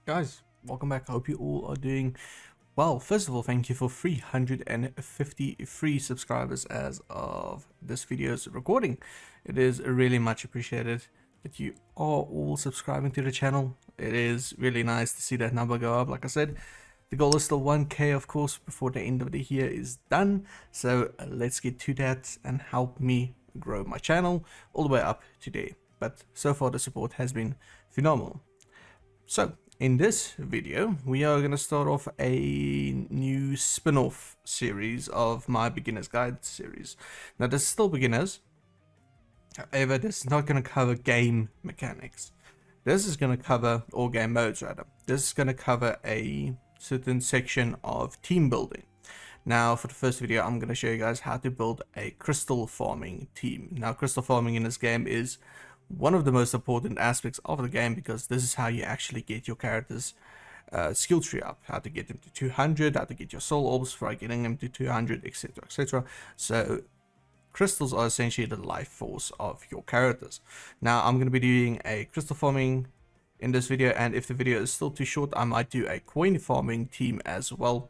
Guys, welcome back. I hope you all are doing well. First of all, thank you for 353 subscribers as of this video's recording. It is really much appreciated that you are all subscribing to the channel. It is really nice to see that number go up. Like I said, the goal is still 1k, of course, before the end of the year is done. So let's get to that and help me grow my channel all the way up today. But so far the support has been phenomenal. So in this video, we are going to start off a new spin-off series of my beginner's guide series. Now this is still beginners, however this is not going to cover game mechanics. This is going to cover, or game modes rather, this is going to cover a certain section of team building. Now for the first video, I'm going to show you guys how to build a crystal farming team. Now crystal farming in this game is one of the most important aspects of the game, because this is how you actually get your characters skill tree up, how to get them to 200, how to get your soul orbs for getting them to 200, etc, etc. So crystals are essentially the life force of your characters. Now I'm going to be doing a crystal farming in this video, and if the video is still too short, I might do a coin farming team as well,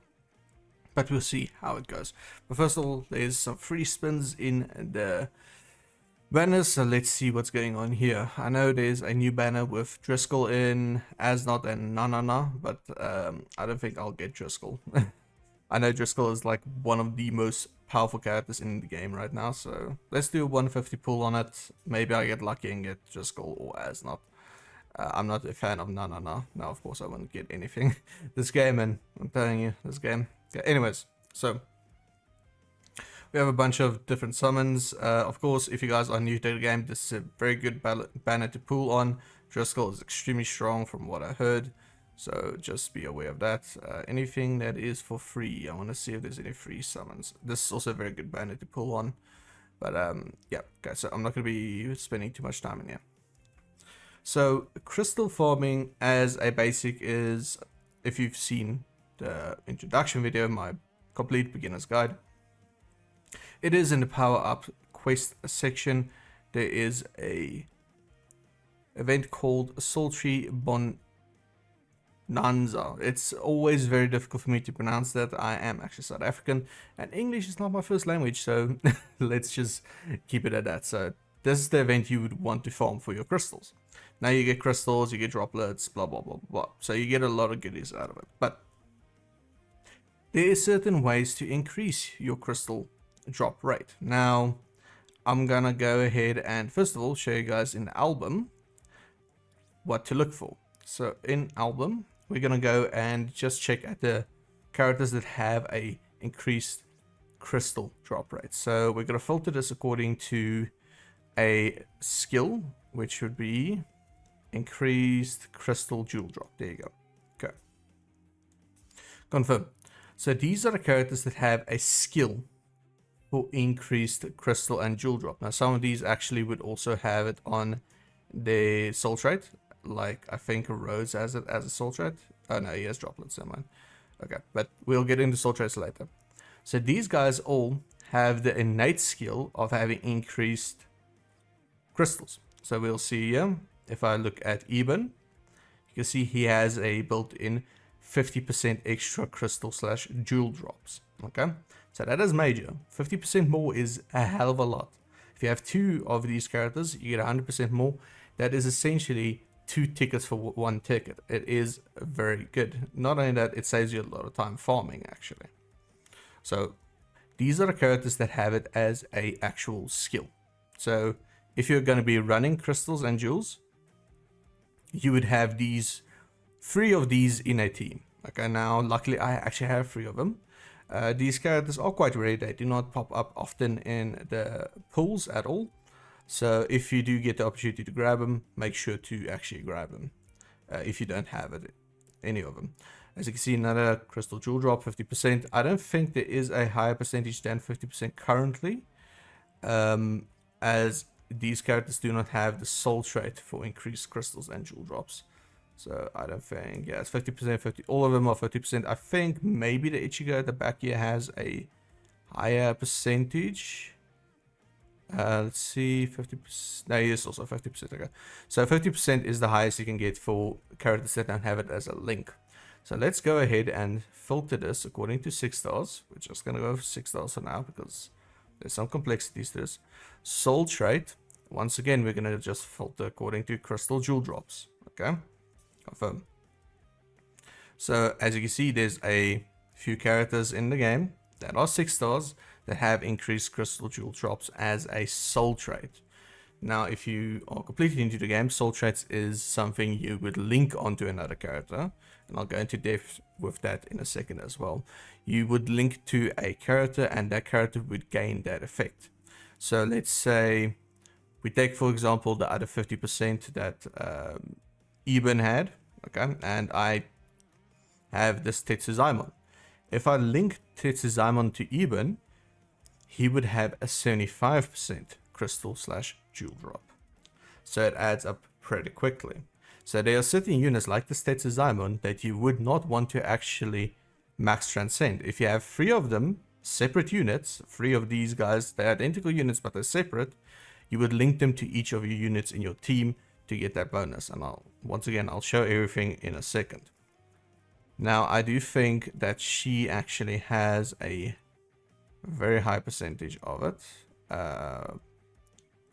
but we'll see how it goes. But first of all, there's some free spins in the banners, so let's see what's going on here. I know there's a new banner with Driscoll in, Asnot and Nanana, but I don't think I'll get Driscoll. I know Driscoll is like one of the most powerful characters in the game right now, so let's do a 150 pull on it. Maybe I get lucky and get Driscoll or Asnot. I'm not a fan of Nanana. Now of course I won't get anything this game, and I'm telling you, this game. Okay, anyways, so we have a bunch of different summons. Of course, if you guys are new to the game, this is a very good banner to pull on. Driscoll is extremely strong from what I heard, so just be aware of that. Anything that is for free, I want to see if there's any free summons. This is also a very good banner to pull on. But yeah, okay, so I'm not going to be spending too much time in here. So crystal farming as a basic is, if you've seen the introduction video, my complete beginner's guide, it is in the power up quest section. There is a event called Sultry Bonanza. It's always very difficult for me to pronounce that. I am actually South African and English is not my first language, so let's just keep it at that. So this is the event you would want to farm for your crystals. Now you get crystals, you get droplets, blah blah blah blah. So you get a lot of goodies out of it. But there are certain ways to increase your crystal drop rate. Now I'm gonna go ahead and first of all show you guys in the album what to look for. So in album, we're gonna go and just check at the characters that have a increased crystal drop rate. So we're gonna filter this according to a skill, which would be increased crystal jewel drop. There you go. Okay, confirm. So these are the characters that have a skill for increased crystal and jewel drop. Now some of these actually would also have it on the soul trait, like I think Rhodes has it as a soul trait. Oh no, he has droplets in mine. Okay, but we'll get into soul traits later. So these guys all have the innate skill of having increased crystals. So we'll see here, if I look at Eben, you can see he has a built-in 50% extra crystal slash jewel drops. Okay, so that is major. 50% more is a hell of a lot. If you have two of these characters, you get 100% more. That is essentially 2 tickets for 1 ticket. It is very good. Not only that, it saves you a lot of time farming actually. So these are the characters that have it as a actual skill. So if you're going to be running crystals and jewels, you would have these 3 of these in a team. Okay, now luckily I actually have 3 of them. These characters are quite rare. They do not pop up often in the pools at all. So if you do get the opportunity to grab them, make sure to actually grab them if you don't have it, any of them. As you can see, another crystal jewel drop, 50%. I don't think there is a higher percentage than 50% currently, as these characters do not have the soul trait for increased crystals and jewel drops. So I don't think, yeah, it's 50%, 50, all of them are 50%. I think maybe the Ichigo at the back here has a higher percentage. Let's see, 50%. No, yes, also 50%. Okay, so 50% is the highest you can get for characters that don't have it as a link. So let's go ahead and filter this according to 6 stars. We're just gonna go for 6 stars for now because there's some complexities to this. Soul trait. Once again, we're gonna just filter according to crystal jewel drops. Okay, confirm. So as you can see, there's a few characters in the game that are 6 stars that have increased crystal jewel drops as a soul trait. Now, if you are completely into the game, soul traits is something you would link onto another character, and I'll go into depth with that in a second as well. You would link to a character, and that character would gain that effect. So let's say we take, for example, the other 50% that Eben had, okay, and I have this Tetsuzaimon. If I link Tetsuzaimon to Eben, he would have a 75% crystal / jewel drop. So it adds up pretty quickly. So there are certain units like the Tetsuzaimon that you would not want to actually max transcend. If you have 3 of them, separate units, 3 of these guys, they're identical units but they're separate, you would link them to each of your units in your team to get that bonus. And once again, I'll show everything in a second. Now, I do think that she actually has a very high percentage of it.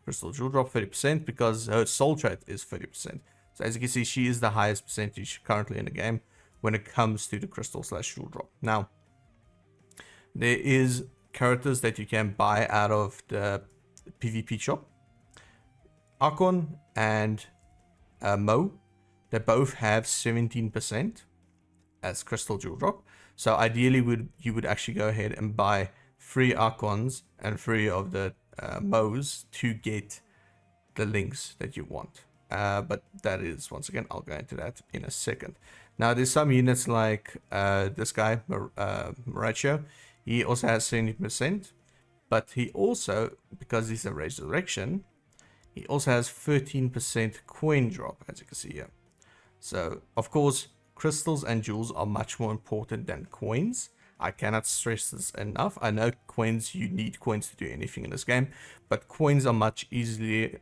Crystal jewel drop 30% because her soul trait is 30%. So as you can see, she is the highest percentage currently in the game when it comes to the crystal / jewel drop. Now, there is characters that you can buy out of the PvP shop. Archon and Mo, they both have 17% as crystal jewel drop. So ideally, you would actually go ahead and buy 3 Archons and 3 of the Mo's to get the links that you want. But that is, once again, I'll go into that in a second. Now, there's some units like this guy, Mauricio. He also has 70%, but he also, because he's a resurrection, he also has 13% coin drop, as you can see here. So, of course, crystals and jewels are much more important than coins. I cannot stress this enough. I know coins, you need coins to do anything in this game, but coins are much easier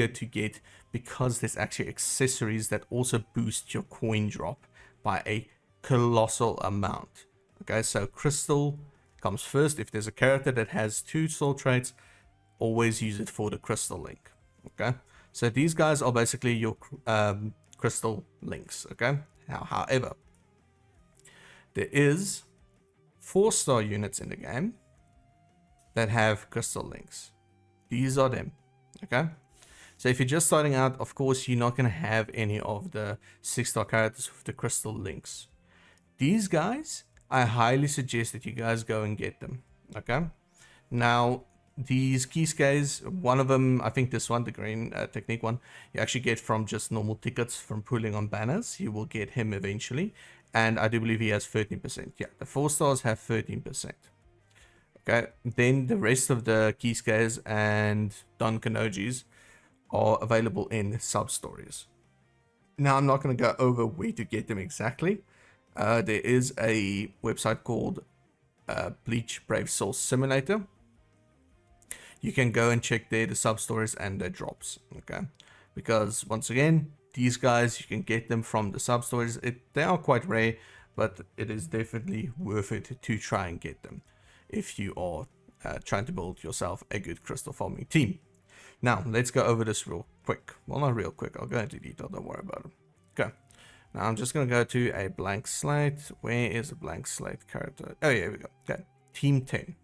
to get because there's actually accessories that also boost your coin drop by a colossal amount. Okay, so crystal comes first. If there's a character that has 2 soul traits, always use it for the crystal link. Okay, so these guys are basically your crystal links. Okay, however, there is 4-star units in the game that have crystal links. These are them. Okay, so if you're just starting out, of course you're not going to have any of the 6-star characters with the crystal links. These guys, I highly suggest that you guys go and get them. Okay, now these Kisuke's, one of them, I think this one, the green technique one, you actually get from just normal tickets from pulling on banners. You will get him eventually, and I do believe he has 13%. Yeah, the 4 stars have 13%. Okay, then the rest of the Kisuke's and Don Kanojis are available in sub-stories. Now, I'm not going to go over where to get them exactly. There is a website called Bleach Brave Souls Simulator. You can go and check there the sub-stories and their drops, okay? Because, once again, these guys, you can get them from the sub-stories. They are quite rare, but it is definitely worth it to try and get them if you are trying to build yourself a good crystal farming team. Now, let's go over this real quick. Well, not real quick. I'll go into detail. Don't worry about it. Okay. Now, I'm just going to go to a blank slate. Where is a blank slate character? Oh, yeah, here we go. Okay. Team 10.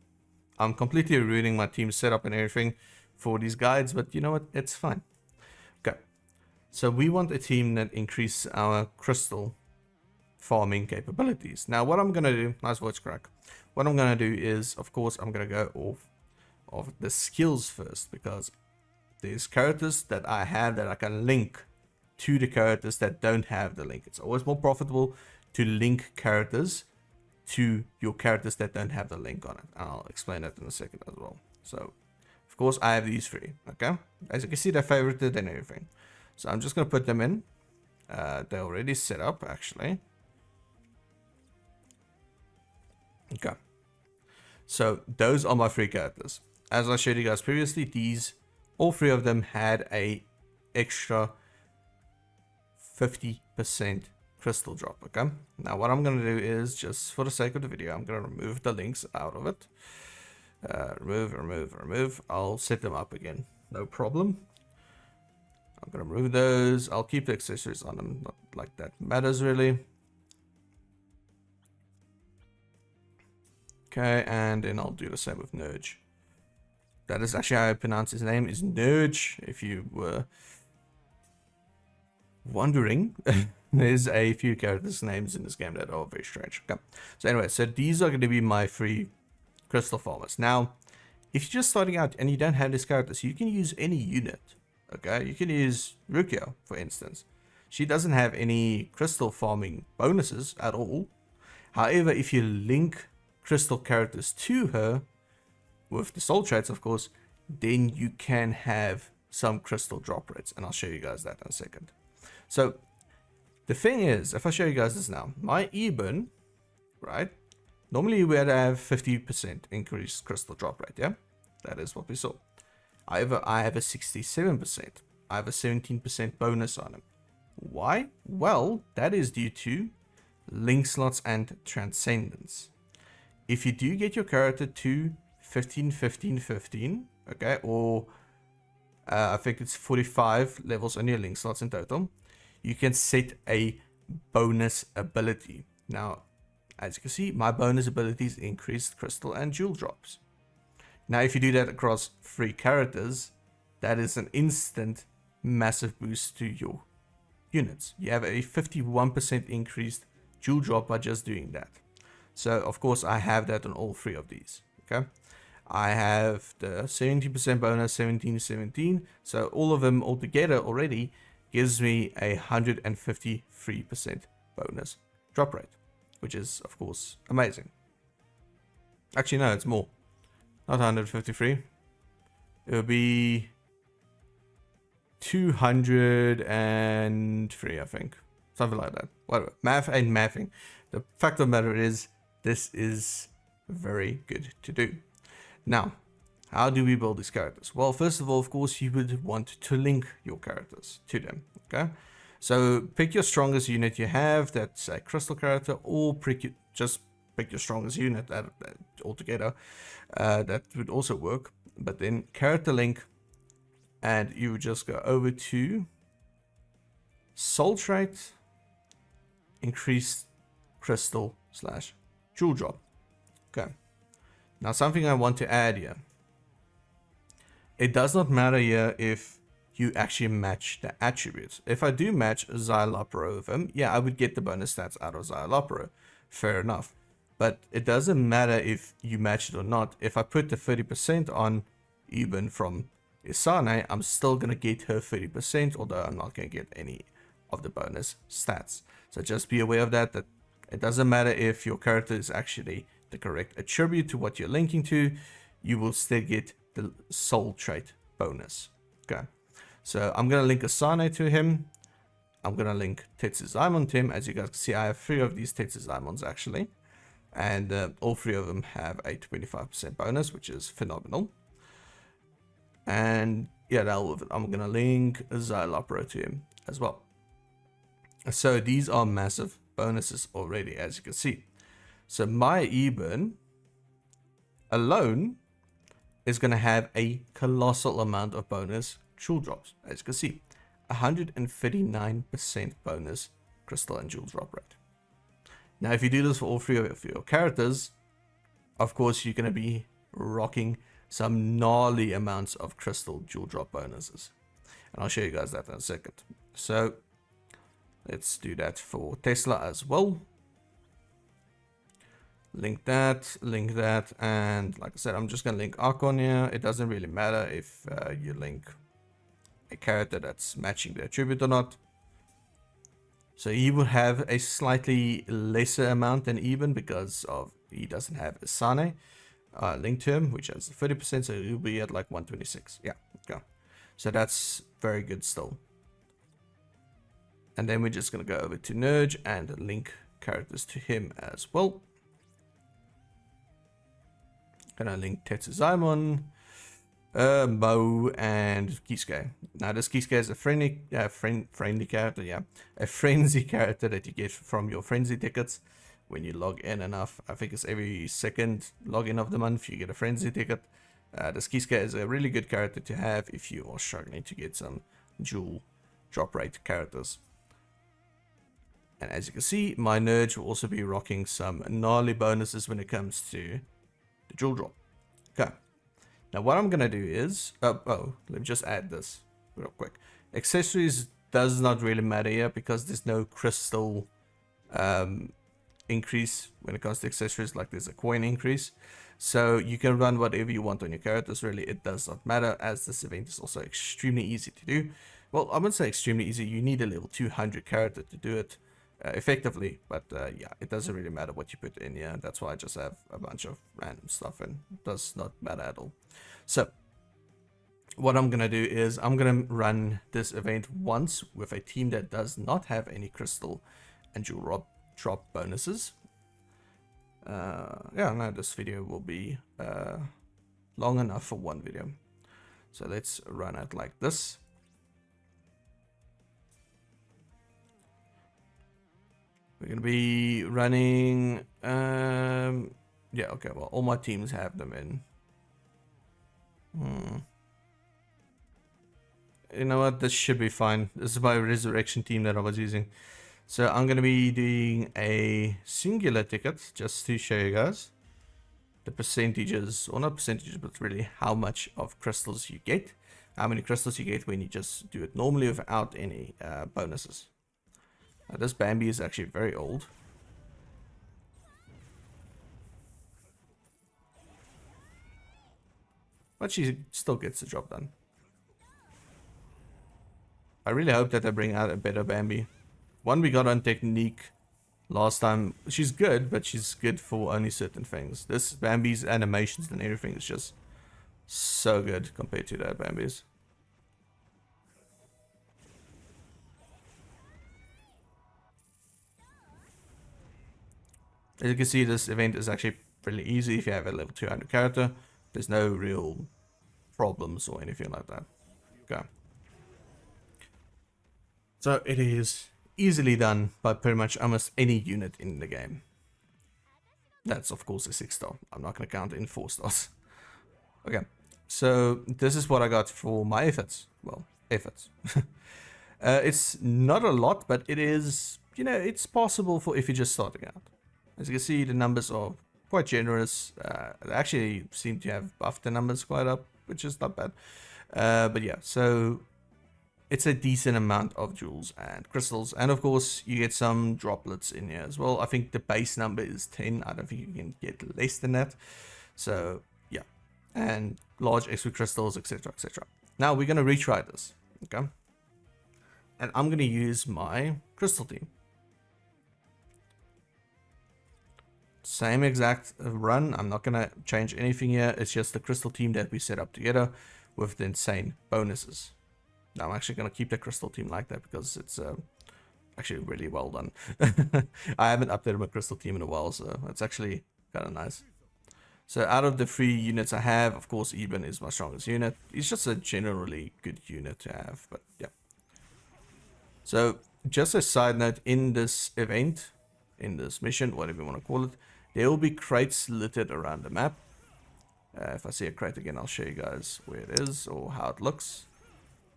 I'm completely ruining my team setup and everything for these guides, but you know what? It's fine. Okay. So we want a team that increases our crystal farming capabilities. Now, what I'm going to do, nice voice crack. What I'm going to do is, of course, I'm going to go off of the skills first, because there's characters that I have that I can link to the characters that don't have the link. It's always more profitable to link characters to your characters that don't have the link on it. And I'll explain that in a second as well. So, of course, I have these 3, okay? As you can see, they're favorited and everything. So I'm just going to put them in. They're already set up, actually. Okay. So those are my 3 characters. as I showed you guys previously, all three of them had a extra 50% crystal drop. Okay, now what I'm going to do is, just for the sake of the video, I'm going to remove the links out of it. Remove. I'll set them up again, no problem. I'm going to remove those. I'll keep the accessories on them, not like that matters really. Okay, and then I'll do the same with Nurge. That is actually how I pronounce his name, is Nurge, if you were wondering. There's a few characters' names in this game that are very strange. Okay, so anyway, so these are going to be my 3 crystal farmers. Now, if you're just starting out and you don't have these characters, you can use any unit. Okay, you can use Rukia, for instance. She doesn't have any crystal farming bonuses at all. However, if you link crystal characters to her, with the soul traits of course, then you can have some crystal drop rates. And I'll show you guys that in a second. So, the thing is, if I show you guys this now, my Eben, right? Normally we would have 50% increased crystal drop rate, yeah? That is what we saw. However, I have a 67%. I have a 17% bonus on him. Why? Well, that is due to link slots and transcendence. If you do get your character to 15, 15, 15, okay, or I think it's 45 levels on your link slots in total, you can set a bonus ability. Now, as you can see, my bonus abilities increased crystal and jewel drops. Now, if you do that across 3 characters, that is an instant massive boost to your units. You have a 51% increased jewel drop by just doing that. So, of course, I have that on all 3 of these. Okay, I have the 70% bonus, 17, 17. So, all of them altogether already gives me a 153% bonus drop rate, which is, of course, amazing. Actually, no, it's more. Not 153. It would be 203, I think. Something like that. Whatever. Math ain't mathing. The fact of the matter is, this is very good to do. Now, how do we build these characters? Well, first of all, of course, you would want to link your characters to them. Okay? So, pick your strongest unit you have, that's a crystal character, or just pick your strongest unit altogether. That would also work. But then character link, and you would just go over to soul trait, increase crystal / jewel drop. Okay. Now something I want to add here. It does not matter here if you actually match the attributes. If I do match Xylopro with him, yeah, I would get the bonus stats out of Xylopro. Fair enough. But it doesn't matter if you match it or not. If I put the 30% on Eben from Isane, I'm still going to get her 30%, although I'm not going to get any of the bonus stats. So just be aware of that it doesn't matter if your character is actually the correct attribute to what you're linking to, you will still get the soul trait bonus. Okay, so I'm going to link Asane to him. I'm going to link Tetsuzaimon to him. As you guys can see, I have 3 of these Tetsuzaimons actually. And all 3 of them have a 25% bonus, which is phenomenal. And yeah, I'm going to link Xylopro to him as well. So these are massive bonuses already, as you can see. So my Eben alone is going to have a colossal amount of bonus jewel drops. As you can see, 139% bonus crystal and jewel drop rate. Now, if you do this for all 3 of your characters, of course, you're going to be rocking some gnarly amounts of crystal jewel drop bonuses. And I'll show you guys that in a second. So, let's do that for Tesla as well. Link that, and like I said, I'm just going to link Archon here. It doesn't really matter if you link a character that's matching the attribute or not. So he will have a slightly lesser amount than Eben because he doesn't have Asane linked to him, which has 30%, so he'll be at like 126. Yeah, okay. So that's very good still. And then we're just going to go over to Nurge and link characters to him as well. Gonna link Tetsuzaimon. Mo and Kisuke. Now this Kisuke is a friendly character, yeah, a frenzy character that you get from your frenzy tickets when you log in enough. I think it's every second login of the month you get a frenzy ticket. This Kisuke is a really good character to have if you are struggling to get some jewel drop rate characters. And as you can see, my nerds will also be rocking some gnarly bonuses when it comes to the jewel drop. Okay. Now what I'm gonna do is, let me just add this real quick. Accessories does not really matter here because there's no crystal increase when it comes to accessories, like there's a coin increase. So you can run whatever you want on your characters, really, it does not matter, as this event is also extremely easy to do. Well, I wouldn't say extremely easy, you need a level 200 character to do it effectively, but yeah, it doesn't really matter what you put in here. That's why I just have a bunch of random stuff, and it does not matter at all. So what I'm gonna do is I'm gonna run this event once with a team that does not have any crystal and jewel drop bonuses. Yeah, no, this video will be long enough for one video, so let's run it like this. We're gonna be running yeah, okay, well, all my teams have them in. You know what, this should be fine. This is my resurrection team that I was using. So I'm gonna be doing a singular ticket just to show you guys the percentages, or not percentages, but really how much of crystals you get, how many crystals you get when you just do it normally without any bonuses. Now, this Bambi is actually very old. But she still gets the job done. I really hope that they bring out a better Bambi. One we got on technique last time. She's good, but she's good for only certain things. This Bambi's animations and everything is just so good compared to that Bambi's. As you can see, this event is actually really easy if you have a level 200 character. There's no real problems or anything like that. Okay. So it is easily done by pretty much almost any unit in the game. That's of course a 6-star. I'm not going to count in 4 stars. Okay, so this is what I got for my efforts. Well, efforts. It's not a lot, but it is, you know, it's possible for if you're just starting out. As you can see, the numbers are quite generous. They actually seem to have buffed the numbers quite up, which is not bad. But yeah, so it's a decent amount of jewels and crystals. And of course, you get some droplets in here as well. I think the base number is 10. I don't think you can get less than that. So yeah, and large XP crystals, etc, etc. Now we're going to retry this, okay? And I'm going to use my crystal team. Same exact run. I'm not going to change anything here. It's just the crystal team that we set up together with the insane bonuses. Now I'm actually going to keep the crystal team like that because it's actually really well done. I haven't updated my crystal team in a while, so it's actually kind of nice. So out of the 3 units I have, of course, Eben is my strongest unit. He's just a generally good unit to have, but yeah. So just a side note, in this event, in this mission, whatever you want to call it, there will be crates littered around the map. If I see a crate again, I'll show you guys where it is or how it looks.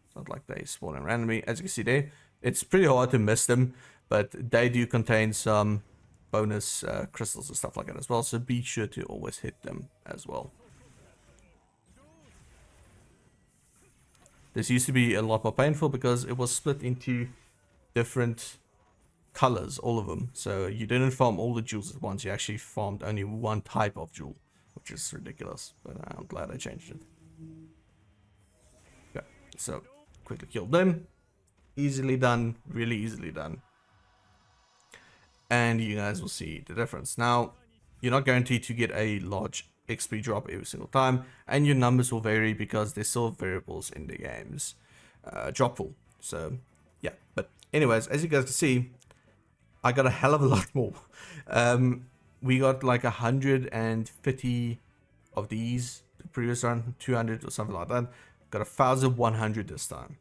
It's not like they spawn in randomly. As you can see there, it's pretty hard to miss them, but they do contain some bonus crystals and stuff like that as well, so be sure to always hit them as well. This used to be a lot more painful because it was split into different colors, all of them. So you didn't farm all the jewels at once, you actually farmed only one type of jewel, which is ridiculous, but I'm glad I changed it. Okay, so quickly killed them. Easily done, really easily done. And you guys will see the difference. Now, you're not guaranteed to get a large XP drop every single time, and your numbers will vary because there's still variables in the game's drop pool. So yeah, but anyways, as you guys can see, I got a hell of a lot more. We got like 150 of these the previous run, 200 or something like that. Got 1,100 this time.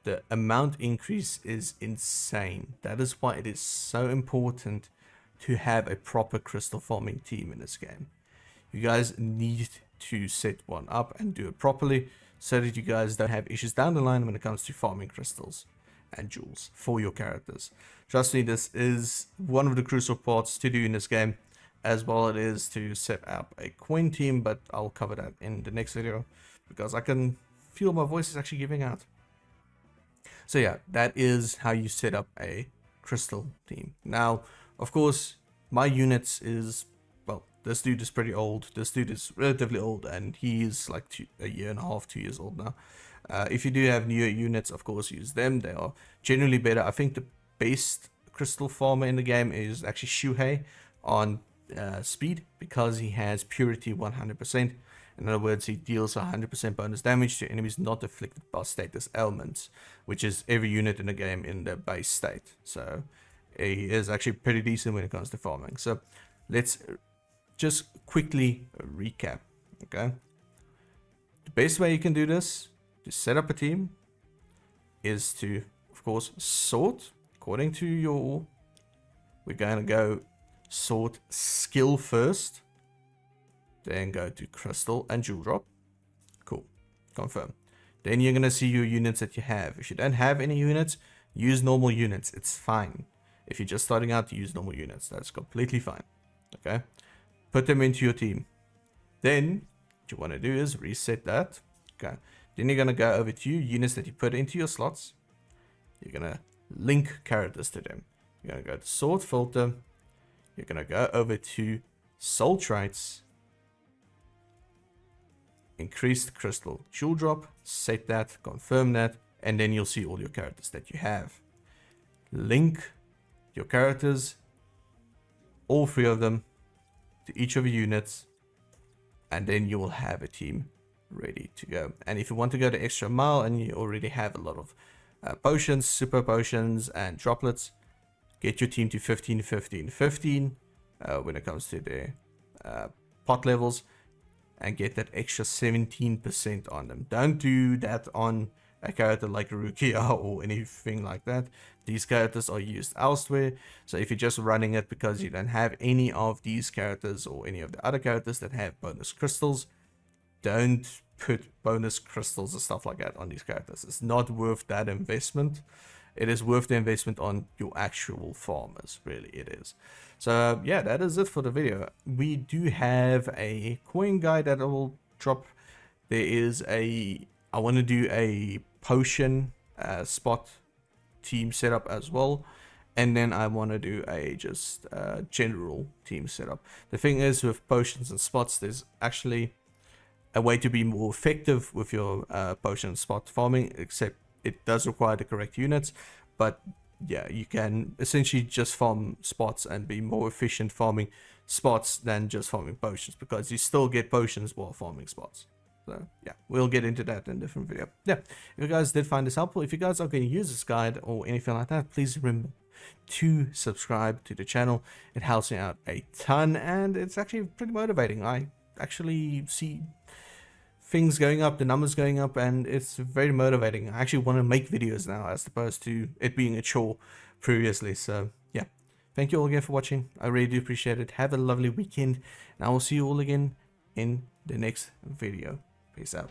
The amount increase is insane. That is why it is so important to have a proper crystal farming team in this game. You guys need to set one up and do it properly so that you guys don't have issues down the line when it comes to farming crystals and jewels for your characters. Trust me, this is one of the crucial parts to do in this game, as well it is to set up a coin team, but I'll cover that in the next video because I can feel my voice is actually giving out. So yeah, that is how you set up a crystal team. Now, of course, my units is, well, this dude is pretty old. This dude is relatively old, and he is like a year and a half, 2 years old now. If you do have newer units, of course, use them. They are generally better. I think the best crystal farmer in the game is actually Shuhei on speed, because he has purity 100%. In other words, he deals 100% bonus damage to enemies not afflicted by status ailments, which is every unit in the game in the base state. So he is actually pretty decent when it comes to farming. So let's just quickly recap. Okay, the best way you can do this to set up a team is to, of course, sort according to your, we're going to go sort skill first, then go to crystal and jewel drop. Cool, confirm. Then you're going to see your units that you have. If you don't have any units, use normal units. It's fine. If you're just starting out, use normal units. That's completely fine. Okay, put them into your team. Then what you want to do is reset that. Okay, then you're going to go over to your units that you put into your slots. You're going to link characters to them. You're going to go to sort filter. You're going to go over to soul traits, increased crystal jewel drop, set that, confirm that, and then you'll see all your characters that you have. Link your characters, all 3 of them, to each of your units, and then you will have a team ready to go. And if you want to go the extra mile and you already have a lot of potions, super potions, and droplets, get your team to 15, 15, 15 when it comes to the pot levels, and get that extra 17% on them. Don't do that on a character like Rukia or anything like that. These characters are used elsewhere. So if you're just running it because you don't have any of these characters or any of the other characters that have bonus crystals, don't put bonus crystals and stuff like that on these characters. It's not worth that investment. It is worth the investment on your actual farmers. Really, it is. So yeah, that is it for the video. We do have a coin guide that I will drop. There is I want to do a potion spot team setup as well, and then I want to do a just general team setup. The thing is, with potions and spots, there's actually a way to be more effective with your potion and spot farming, except it does require the correct units. But yeah, you can essentially just farm spots and be more efficient farming spots than just farming potions, because you still get potions while farming spots. So yeah, we'll get into that in a different video. Yeah, if you guys did find this helpful, if you guys are going to use this guide or anything like that, please remember to subscribe to the channel. It helps me out a ton, and it's actually pretty motivating. I actually see things going up, the numbers going up, and it's very motivating. I actually want to make videos now as opposed to it being a chore previously. So yeah, thank you all again for watching. I really do appreciate it. Have a lovely weekend, and I will see you all again in the next video. Peace out.